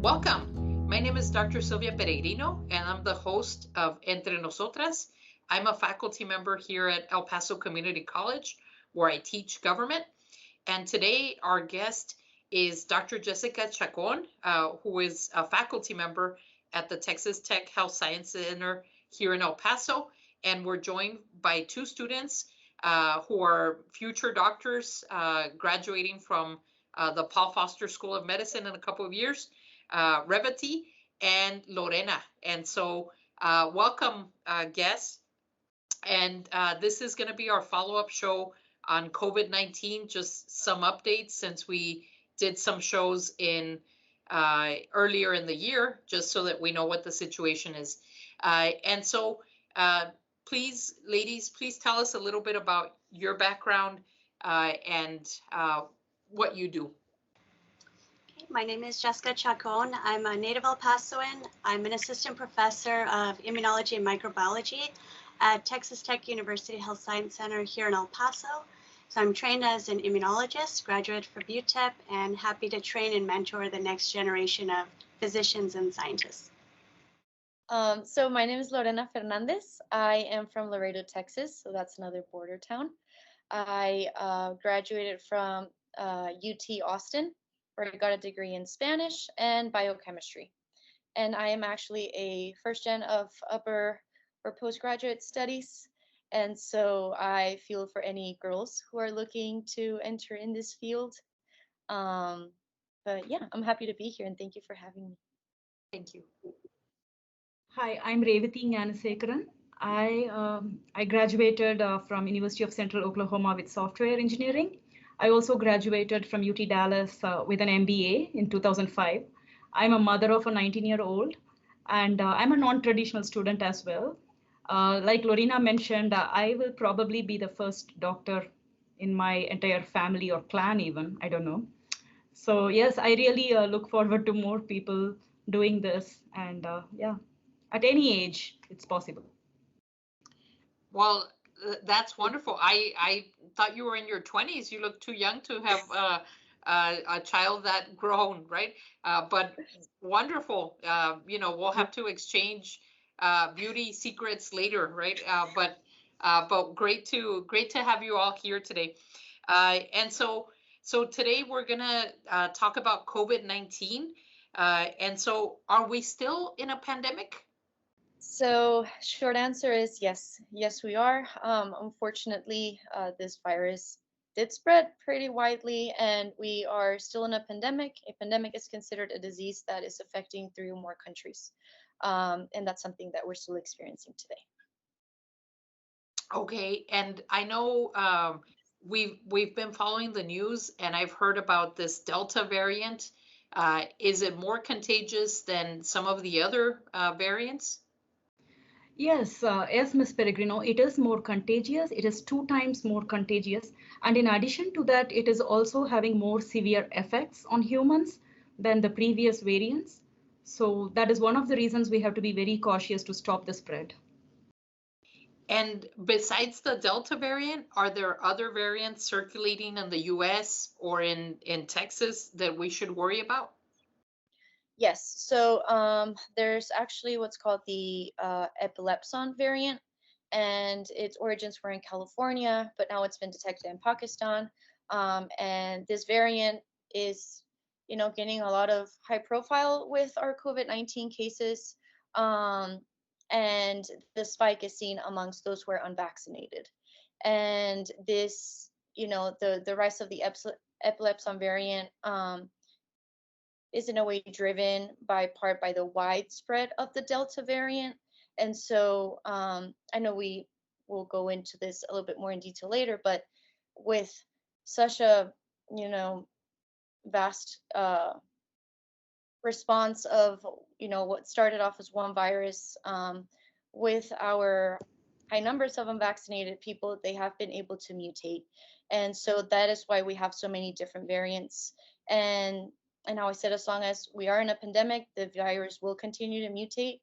Welcome. My name is Dr. Sylvia Peregrino, and I'm the host of Entre, Nosotras. I'm a faculty member here at El Paso Community College, where I teach government. And today our guest is Dr. Jessica Chacon, who is a faculty member at the Texas Tech Health Science Center here in El Paso. And we're joined by two students who are future doctors graduating from the Paul Foster School of Medicine in a couple of years, Reviti and Lorena. And so welcome, guests. And this is going to be our follow-up show on COVID-19, just some updates since we did some shows in earlier in the year, just so that we know what the situation is. And so please, ladies, please tell us a little bit about your background and what you do. My name is Jessica Chacon. I'm a native El Pasoan. I'm an assistant professor of immunology and microbiology at Texas Tech University Health Science Center here in El Paso. So I'm trained as an immunologist, graduate from UTEP, and happy to train and mentor the next generation of physicians and scientists. So my name is Lorena Fernandez. I am from Laredo, Texas, so that's another border town. I graduated from UT Austin, where I got a degree in Spanish and biochemistry. And I am actually a first gen of upper or postgraduate studies. And so I feel for any girls who are looking to enter in this field. But yeah, I'm happy to be here and thank you for having me. Thank you. Hi, I'm Reviti Nanasekaran. I graduated from University of Central Oklahoma with software engineering. I also graduated from UT Dallas with an MBA in 2005. I'm a mother of a 19-year-old, and I'm a non-traditional student as well. Like Lorena mentioned, I will probably be the first doctor in my entire family or clan even, I don't know. So yes, I really look forward to more people doing this, and yeah, at any age, it's possible. Well, that's wonderful. I thought you were in your 20s. You look too young to have a child that grown, right? But wonderful. You know, we'll have to exchange beauty secrets later, right? But great to have you all here today. And so today we're gonna talk about COVID-19. And so, are we still in a pandemic? So short answer is yes. Yes, we are. Unfortunately, this virus did spread pretty widely and we are still in a pandemic. A pandemic is considered a disease that is affecting 3 or more countries. And that's something that we're still experiencing today. Okay, and I know we've been following the news and I've heard about this Delta variant. Is it more contagious than some of the other variants? Yes, yes, Ms. Peregrino, it is more contagious. It is 2 times more contagious. And in addition to that, it is also having more severe effects on humans than the previous variants. So that is one of the reasons we have to be very cautious to stop the spread. And besides the Delta variant, are there other variants circulating in the US or in Texas that we should worry about? Yes, so there's actually what's called the epilepson variant, and its origins were in California, but now it's been detected in Pakistan. And this variant is, you know, getting a lot of high profile with our COVID-19 cases. And the spike is seen amongst those who are unvaccinated. And this, you know, the rise of the epilepson variant is in a way driven by the widespread of the Delta variant. And so I know we will go into this a little bit more in detail later, but with such a, you know, vast response of, you know, what started off as one virus, with our high numbers of unvaccinated people, they have been able to mutate. And so that is why we have so many different variants. And now I said, as long as we are in a pandemic, the virus will continue to mutate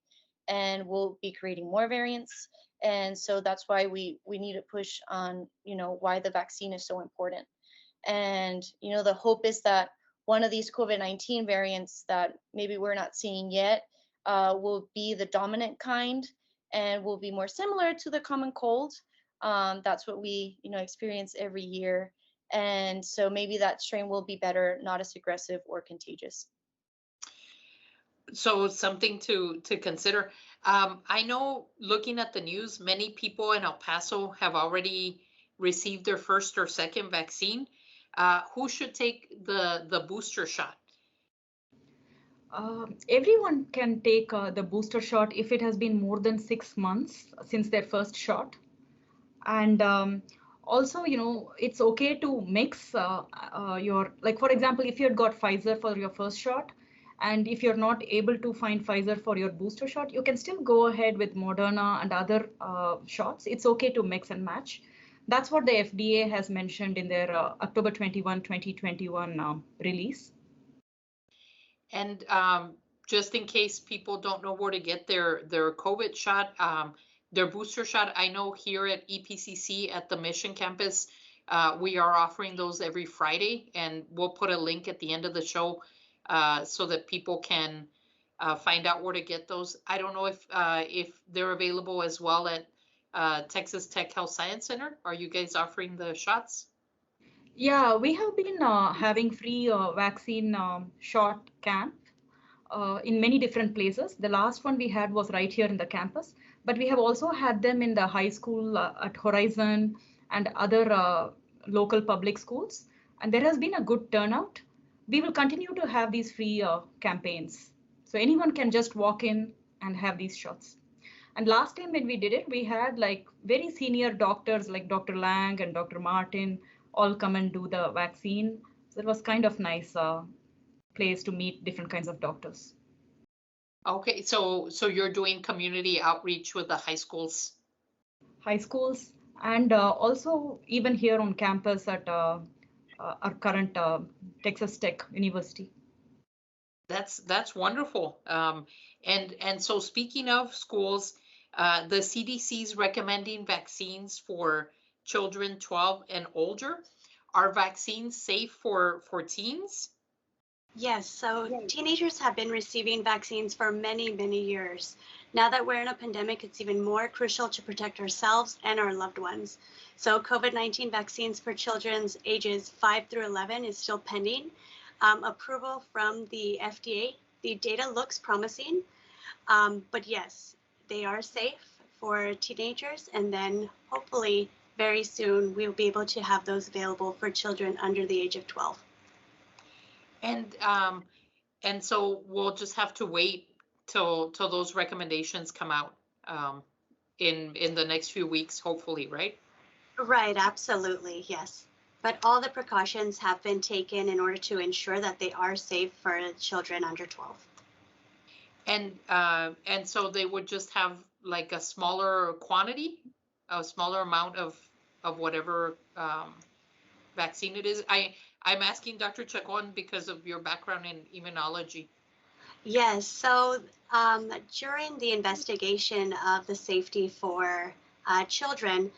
and we'll be creating more variants. And so that's why we need to push on, you know, why the vaccine is so important. And, you know, the hope is that one of these COVID-19 variants that maybe we're not seeing yet will be the dominant kind and will be more similar to the common cold. That's what we, experience every year. And so maybe that strain will be better, not as aggressive or contagious. So something to consider. I know, looking at the news, many people in El Paso have already received their first or second vaccine. Who should take the booster shot? Everyone can take the booster shot if it has been more than 6 months since their first shot. And also, it's okay to mix like, for example, if you had got Pfizer for your first shot, and if you're not able to find Pfizer for your booster shot, you can still go ahead with Moderna and other shots. It's okay to mix and match. That's what the FDA has mentioned in their October 21, 2021 release. And just in case people don't know where to get their COVID shot, their booster shot, I know here at EPCC at the Mission Campus, we are offering those every Friday, and we'll put a link at the end of the show so that people can find out where to get those. I don't know if they're available as well at Texas Tech Health Science Center. Are you guys offering the shots? Yeah, we have been having free vaccine shot camp in many different places. The last one we had was right here in the campus, but we have also had them in the high school at Horizon and other local public schools. And there has been a good turnout. We will continue to have these free campaigns. So anyone can just walk in and have these shots. And last time when we did it, we had like very senior doctors like Dr. Lang and Dr. Martin all come and do the vaccine. So it was kind of nice place to meet different kinds of doctors. Okay, so you're doing community outreach with the high schools? High schools, and also even here on campus at our current Texas Tech University. That's wonderful. And so speaking of schools, the CDC is recommending vaccines for children 12 and older. Are vaccines safe for teens? Yes, so teenagers have been receiving vaccines for many, many years. Now that we're in a pandemic, it's even more crucial to protect ourselves and our loved ones. So COVID-19 vaccines for children's ages 5 through 11 is still pending. Approval from the FDA, the data looks promising, but yes, they are safe for teenagers, and then hopefully very soon we'll be able to have those available for children under the age of 12. And so we'll just have to wait till those recommendations come out in the next few weeks, hopefully, right? Right, absolutely, yes. But all the precautions have been taken in order to ensure that they are safe for children under 12. And so they would just have like a smaller quantity, a smaller amount of whatever vaccine it is. I'm asking Dr. Chacon because of your background in immunology. Yes, so during the investigation of the safety for children,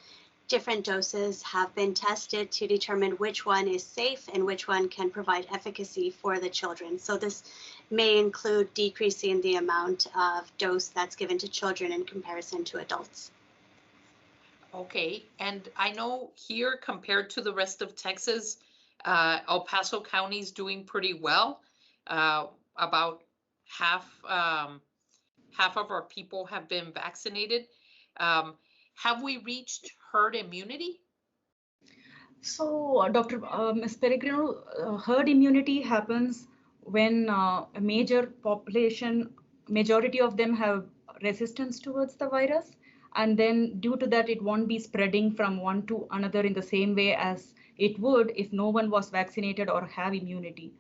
different doses have been tested to determine which one is safe and which one can provide efficacy for the children. So this may include decreasing the amount of dose that's given to children in comparison to adults. Okay, and I know here compared to the rest of Texas, El Paso County is doing pretty well. About half of our people have been vaccinated. Have we reached herd immunity? So, Ms. Peregrino, herd immunity happens when a major population, majority of them have resistance towards the virus, and then due to that, it won't be spreading from one to another in the same way as it would if no one was vaccinated or have immunity.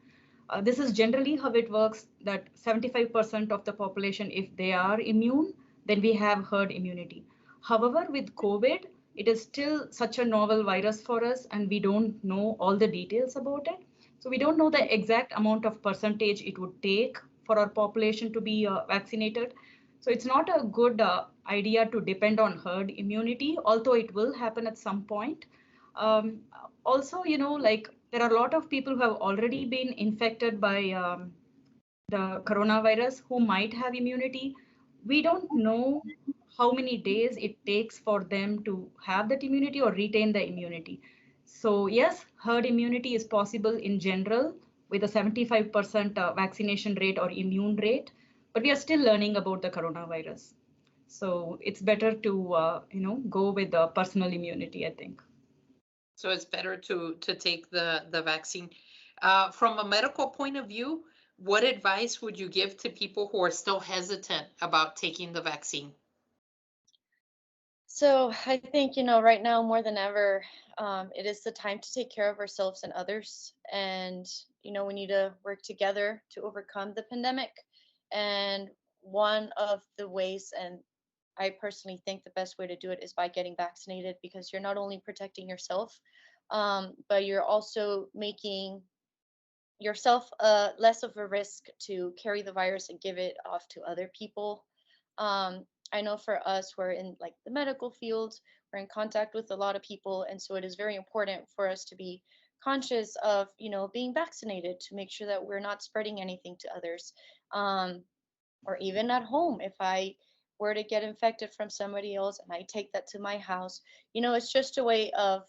This is generally how it works, that 75% of the population, if they are immune, then we have herd immunity. However, with COVID, it is still such a novel virus for us, and we don't know all the details about it. So we don't know the exact amount of percentage it would take for our population to be vaccinated. So it's not a good idea to depend on herd immunity, although it will happen at some point. Also, like there are a lot of people who have already been infected by the coronavirus who might have immunity. We don't know how many days it takes for them to have that immunity or retain the immunity. So yes, herd immunity is possible in general with a 75% vaccination rate or immune rate, but we are still learning about the coronavirus. So it's better to go with the personal immunity, I think. So it's better to take the vaccine. From a medical point of view, what advice would you give to people who are still hesitant about taking the vaccine? So I think, right now more than ever, it is the time to take care of ourselves and others. And, we need to work together to overcome the pandemic. And one of the ways, and I personally think the best way to do it is by getting vaccinated, because you're not only protecting yourself, but you're also making yourself less of a risk to carry the virus and give it off to other people. I know for us, we're in like the medical field, we're in contact with a lot of people, and so it is very important for us to be conscious of, being vaccinated to make sure that we're not spreading anything to others. Or even at home, if I were to get infected from somebody else and I take that to my house, it's just a way of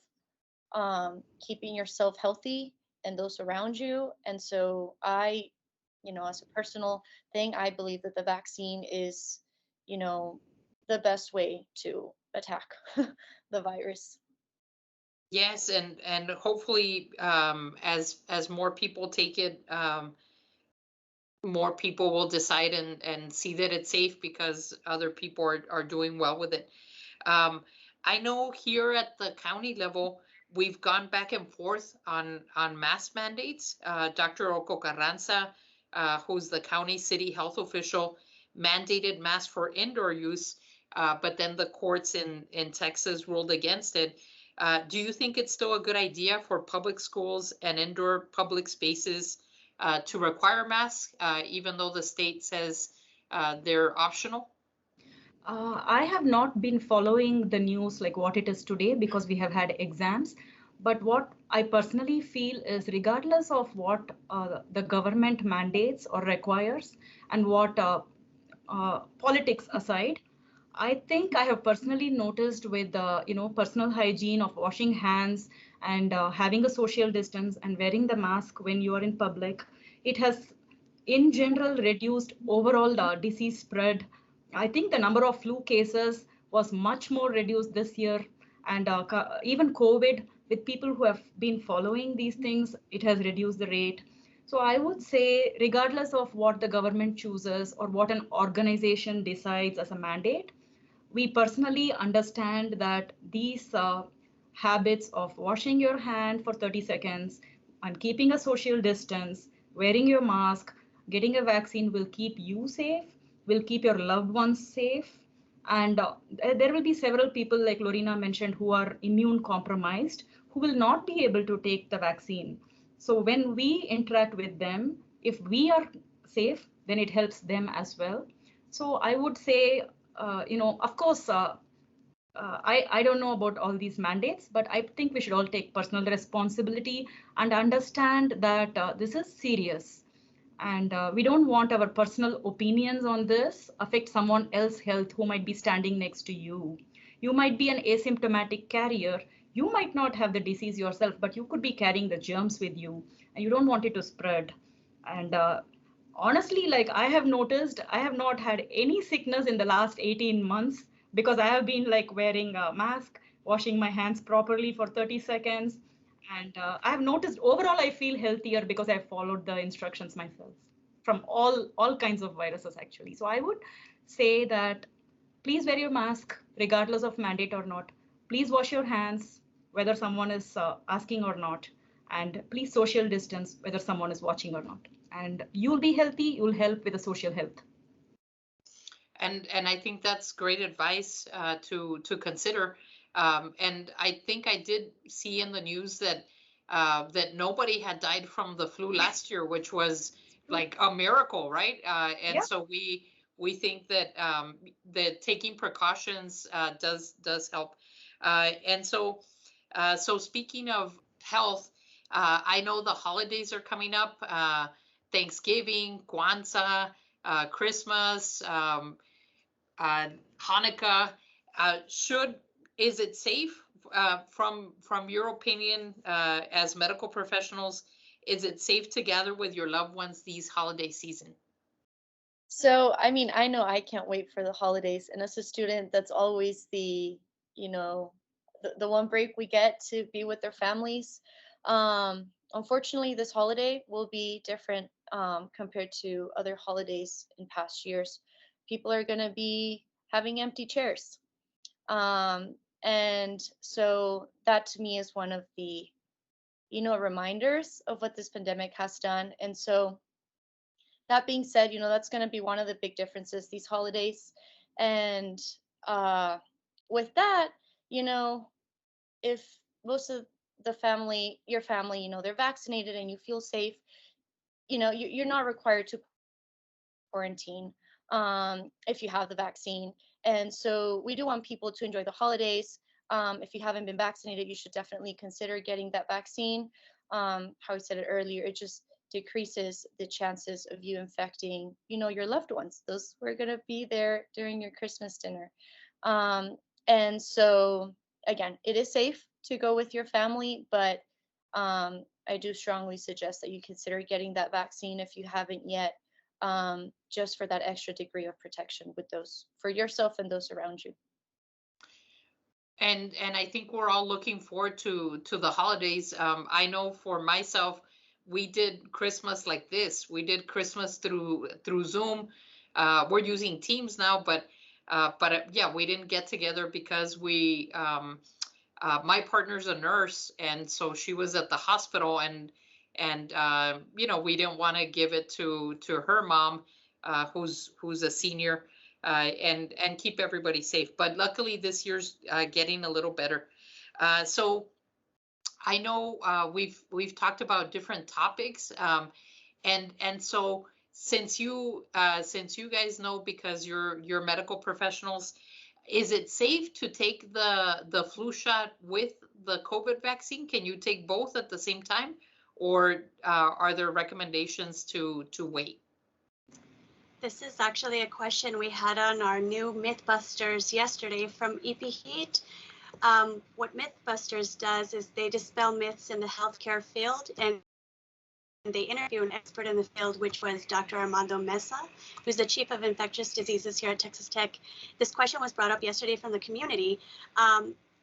keeping yourself healthy and those around you. And so as a personal thing, I believe that the vaccine is, you know, the best way to attack the virus. Yes, and hopefully, as more people take it, more people will decide and see that it's safe because other people are doing well with it. I know here at the county level, we've gone back and forth on mask mandates. Dr. Oko Carranza, who's the county city health official, mandated masks for indoor use, but then the courts in Texas ruled against it. Do you think it's still a good idea for public schools and indoor public spaces to require masks, even though the state says they're optional? I have not been following the news like what it is today because we have had exams. But what I personally feel is, regardless of what the government mandates or requires, and what politics aside, I think I have personally noticed with personal hygiene of washing hands and having a social distance and wearing the mask when you are in public, it has in general reduced overall disease spread. I think the number of flu cases was much more reduced this year, and even COVID, with people who have been following these things, it has reduced the rate. So I would say, regardless of what the government chooses or what an organization decides as a mandate, we personally understand that these habits of washing your hand for 30 seconds and keeping a social distance, wearing your mask, getting a vaccine will keep you safe, will keep your loved ones safe. And there will be several people, like Lorena mentioned, who are immune compromised, who will not be able to take the vaccine. So when we interact with them, if we are safe, then it helps them as well. So I would say, of course, I don't know about all these mandates, but I think we should all take personal responsibility and understand that this is serious. And we don't want our personal opinions on this affect someone else's health who might be standing next to you. You might be an asymptomatic carrier. You might not have the disease yourself, but you could be carrying the germs with you, and you don't want it to spread. And honestly, like I have noticed, I have not had any sickness in the last 18 months because I have been like wearing a mask, washing my hands properly for 30 seconds. And I have noticed overall I feel healthier because I followed the instructions myself from all kinds of viruses actually. So I would say that please wear your mask regardless of mandate or not. Please wash your hands whether someone is asking or not. And please social distance whether someone is watching or not. And you'll be healthy, you'll help with the social health. And I think that's great advice to consider. And I think I did see in the news that that nobody had died from the flu last year, which was like a miracle, right? And Yeah. so we think that that taking precautions does help. And so so speaking of health, I know the holidays are coming up, Thanksgiving, Kwanzaa, Christmas, Hanukkah. Is it safe, from your opinion, as medical professionals, is it safe to gather with your loved ones these holiday season? So, I mean, I know I can't wait for the holidays. And as a student, that's always you know, the one break we get to be with their families. Unfortunately, this holiday will be different compared to other holidays in past years. People are going to be having empty chairs. And so that to me is one of the, reminders of what this pandemic has done. And so that being said, that's going to be one of the big differences these holidays. And uh, with that, you know, if most of your family, they're vaccinated and you feel safe, you're not required to quarantine if you have the vaccine. And so we do want people to enjoy the holidays. If you haven't been vaccinated, you should definitely consider getting that vaccine. How I said it earlier, it just decreases the chances of you infecting, your loved ones, those who are going to be there during your Christmas dinner. And so, again, it is safe to go with your family, but I do strongly suggest that you consider getting that vaccine if you haven't yet, just for that extra degree of protection with those for yourself and those around you. And I think we're all looking forward to the holidays. I know for myself, we did Christmas like this. We did Christmas through Zoom. We're using Teams now, but yeah, we didn't get together because my partner's a nurse, and so she was at the hospital, and we didn't want to give it to her mom, who's a senior, and keep everybody safe. But luckily, this year's getting a little better. So I know we've talked about different topics, and so since you guys know, because you're medical professionals, is it safe to take the flu shot with the COVID vaccine? Can you take both at the same time, or are there recommendations to wait? This is actually a question we had on our new Mythbusters yesterday from EPCC. What Mythbusters does is they dispel myths in the healthcare field, and they interview an expert in the field, which was Dr. Armando Mesa, who's the chief of infectious diseases here at Texas Tech. This question was brought up yesterday from the community.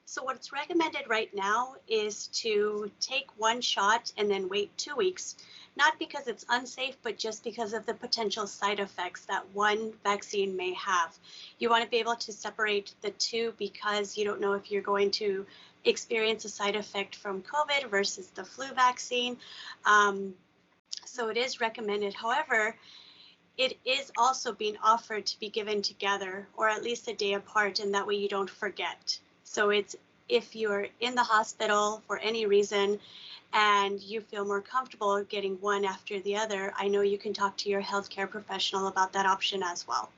So what's recommended right now is to take one shot and then wait 2 weeks, not because it's unsafe, but just because of the potential side effects that one vaccine may have. You want to be able to separate the two because you don't know if you're going to experience a side effect from COVID versus the flu vaccine. So it is recommended. However, it is also being offered to be given together, or at least a day apart, and that way you don't forget. So it's, if you're in the hospital for any reason and you feel more comfortable getting one after the other, I know you can talk to your healthcare professional about that option as well.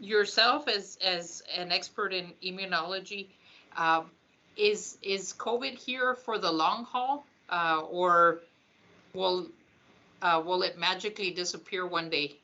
Yourself, as an expert in immunology, is COVID here for the long haul, or will it magically disappear one day?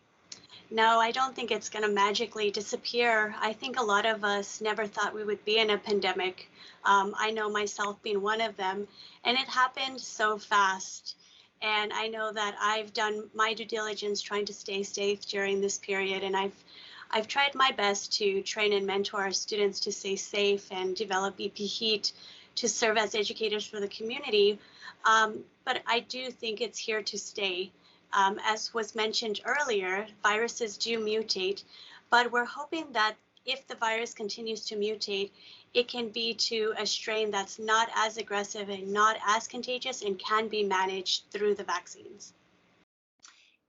No, I don't think it's going to magically disappear. I think a lot of us never thought we would be in a pandemic. I know myself being one of them, and it happened so fast. And I know that I've done my due diligence trying to stay safe during this period, and I've tried my best to train and mentor our students to stay safe and develop EP Heat to serve as educators for the community. But I do think it's here to stay. As was mentioned earlier, viruses do mutate, but we're hoping that if the virus continues to mutate, it can be to a strain that's not as aggressive and not as contagious and can be managed through the vaccines.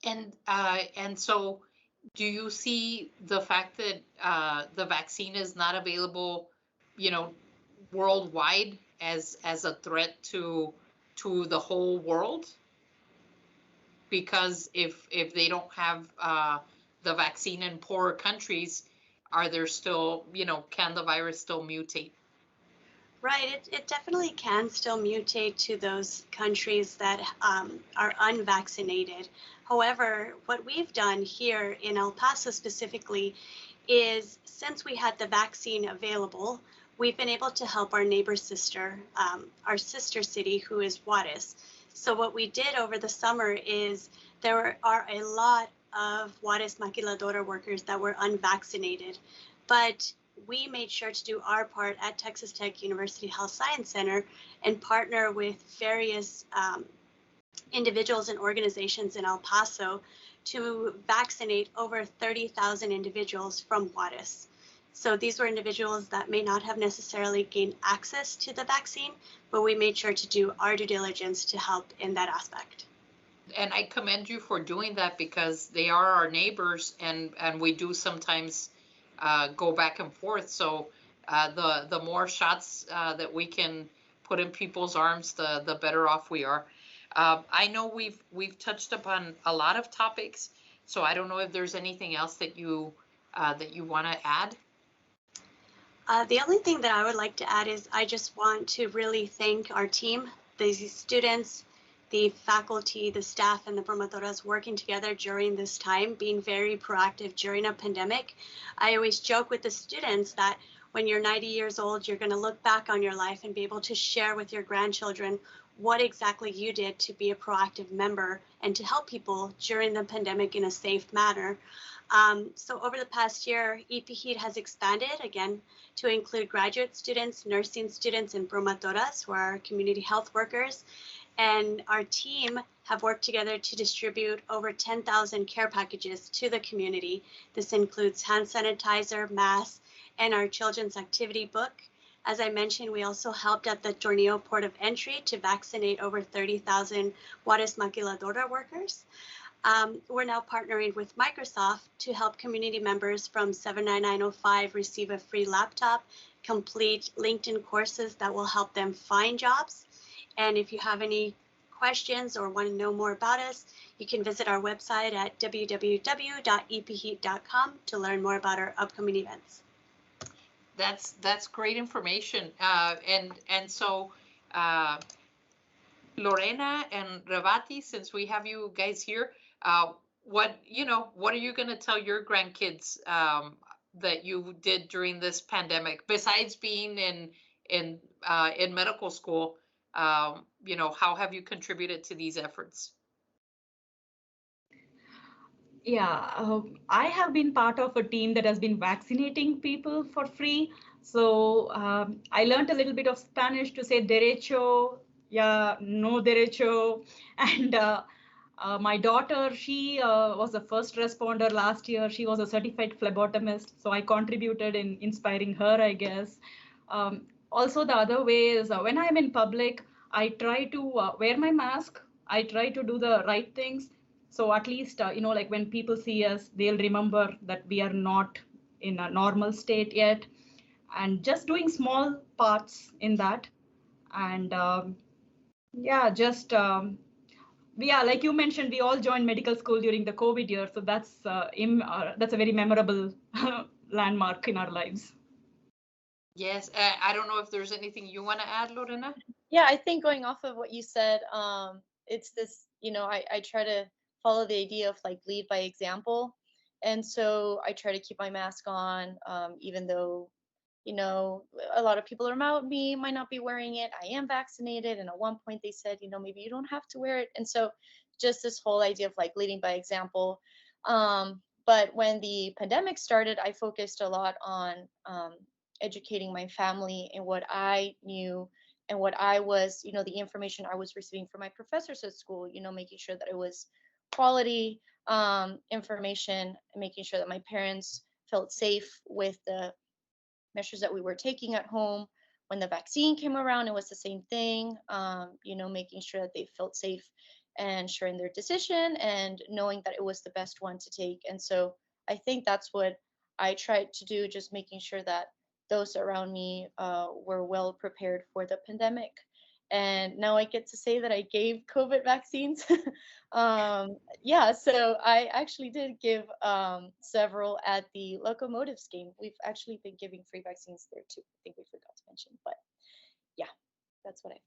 And so, do you see the fact that the vaccine is not available, worldwide as a threat to the whole world? Because if they don't have the vaccine in poorer countries, are there still, can the virus still mutate? Right, it definitely can still mutate to those countries that are unvaccinated. However, what we've done here in El Paso specifically is since we had the vaccine available, we've been able to help our neighbor sister, our sister city, who is Juarez. So what we did over the summer is there are a lot of Juarez maquiladora workers that were unvaccinated, but we made sure to do our part at Texas Tech University Health Science Center and partner with various individuals and organizations in El Paso to vaccinate over 30,000 individuals from Juarez. So these were individuals that may not have necessarily gained access to the vaccine, but we made sure to do our due diligence to help in that aspect. And I commend you for doing that because they are our neighbors, and we do sometimes go back and forth. So the more shots that we can put in people's arms, the better off we are. I know we've touched upon a lot of topics, so I don't know if there's anything else that you want to add. The only thing that I would like to add is I just want to really thank our team, the students, the faculty, the staff, and the promotoras working together during this time, being very proactive during a pandemic. I always joke with the students that when you're 90 years old, you're going to look back on your life and be able to share with your grandchildren what exactly you did to be a proactive member and to help people during the pandemic in a safe manner. So over the past year, EPHEAT has expanded again to include graduate students, nursing students, and promotoras, who are community health workers. And our team have worked together to distribute over 10,000 care packages to the community. This includes hand sanitizer, masks, and our children's activity book. As I mentioned, we also helped at the Tornillo Port of Entry to vaccinate over 30,000 Juarez maquiladora workers. We're now partnering with Microsoft to help community members from 79905 receive a free laptop, complete LinkedIn courses that will help them find jobs. And if you have any questions or want to know more about us, you can visit our website at www.epheat.com to learn more about our upcoming events. That's great information. And so Lorena and Reviti, since we have you guys here, what are you going to tell your grandkids that you did during this pandemic, besides being in medical school? How have you contributed to these efforts? Yeah, I have been part of a team that has been vaccinating people for free. So I learned a little bit of Spanish to say derecho, yeah, no derecho. And my daughter, she was a first responder last year. She was a certified phlebotomist. So I contributed in inspiring her, I guess. Also, the other way is when I'm in public, I try to wear my mask. I try to do the right things. So at least, like when people see us, they'll remember that we are not in a normal state yet. And just doing small parts in that. And yeah, like you mentioned, we all joined medical school during the COVID year. So that's a very memorable landmark in our lives. Yes, I don't know if there's anything you want to add, Lorena. Yeah, I think going off of what you said, it's this, I try to follow the idea of like lead by example. And so I try to keep my mask on, even though, a lot of people around me might not be wearing it. I am vaccinated. And at one point they said, maybe you don't have to wear it. And so just this whole idea of like leading by example. But when the pandemic started, I focused a lot on educating my family in what I knew and what I was, the information I was receiving from my professors at school, making sure that it was quality information, making sure that my parents felt safe with the measures that we were taking at home. When the vaccine came around, it was the same thing, making sure that they felt safe and sharing their decision and knowing that it was the best one to take. And so I think that's what I tried to do, just making sure that those around me were well prepared for the pandemic. And now I get to say that I gave COVID vaccines. Yeah, so I actually did give several at the Locomotives game. We've actually been giving free vaccines there too. I think we forgot to mention, but that's what I found.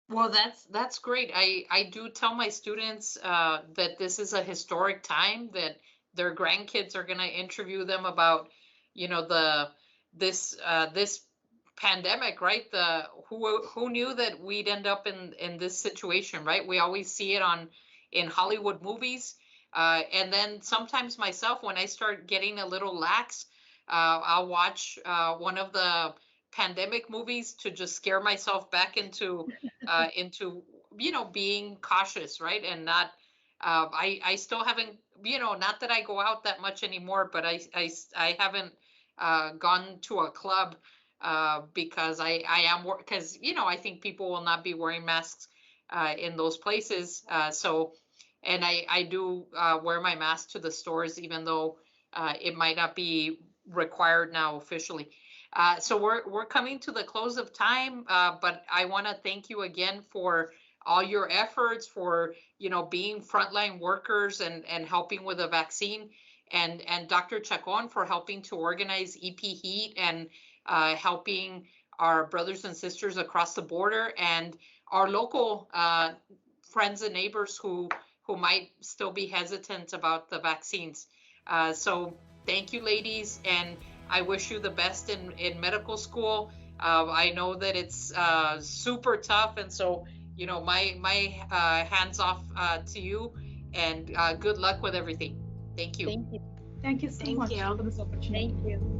Well, that's great. I do tell my students that this is a historic time, that their grandkids are going to interview them about, this pandemic, right? The who knew that we'd end up in this situation, right? We always see it in Hollywood movies, and then sometimes myself, when I start getting a little lax, I'll watch one of the pandemic movies to just scare myself back into being cautious, right? And not I still haven't, not that I go out that much anymore, but I haven't gone to a club because I am because I think people will not be wearing masks in those places. So and I do wear my mask to the stores, even though it might not be required now officially. So we're coming to the close of time, but I want to thank you again for all your efforts, for being frontline workers and helping with the vaccine, and Dr. Chacon for helping to organize EP Heat and helping our brothers and sisters across the border and our local friends and neighbors who might still be hesitant about the vaccines. So thank you, ladies, and I wish you the best in medical school. I know that it's super tough, and so my hands off to you, and good luck with everything. Thank you. Thank you. Thank you so much for this opportunity. Thank you.